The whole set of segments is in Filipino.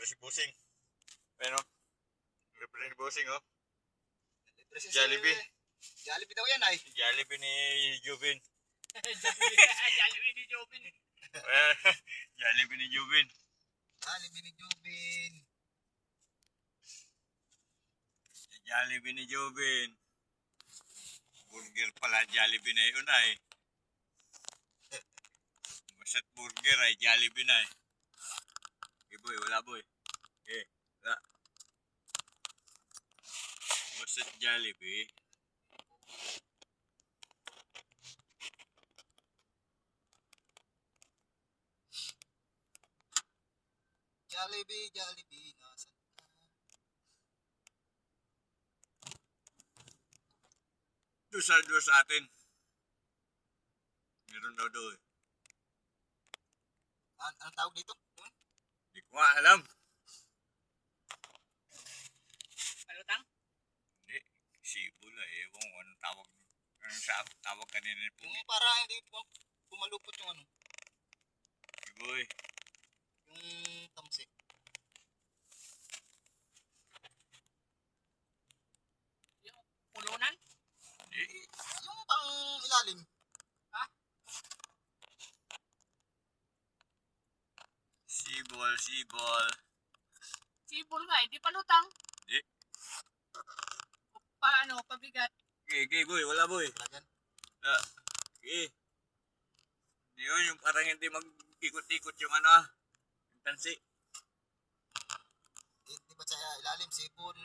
Libre si Busing. Pero, libre ni Busing, oh. Libre si Jollibee. Jollibee daw yan ay. Jollibee ni Jubin. Jollibee ni Jobin. Jollibee ni Jubin. Jollibee ni Jubin. Jollibee ni Jubin. Burger pala, Jollibee na yun ay. Basta't burger ay Jollibee na eh. Okay boy, wala boy. Okay, wala. Basta't Jollibee. Jollibee, Jollibee, nasan ka? Doon sa atin. Meron daw doon. Anong tawag dito? Hindi ko nga alam. Palutang? Hindi. Sibol ay. Ewan ko anong tawag. Anong tawag kanina ni Pugi. Yung para hindi pumalupot yung ano. Okay boy. Yung tamsi. Yung pulunan? Hindi. Yung pang ilalim. Sibol, sibol. Sibol nga, hindi palutang. Hindi. Paano, pabigat. Okay boy. Wala boy. Wala dyan. Okay. Yun, yung parang hindi mag-ikot-ikot yung ano ah. Yung tansi. Di ba sa ilalim? Sipon.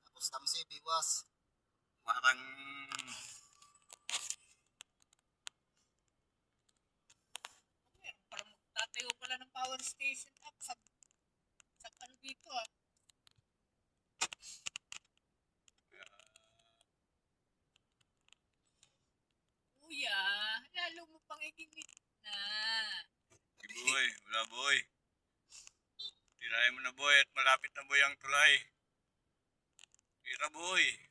Tapos tamsi, biwas. Parang... Parang magtatayo pala ng power station up sa ano dito ah. Kuya, lalo mo pang iginit na. Boy, wala boy. Tirahin mo na boy at malapit na boy ang tulay. Tira boy.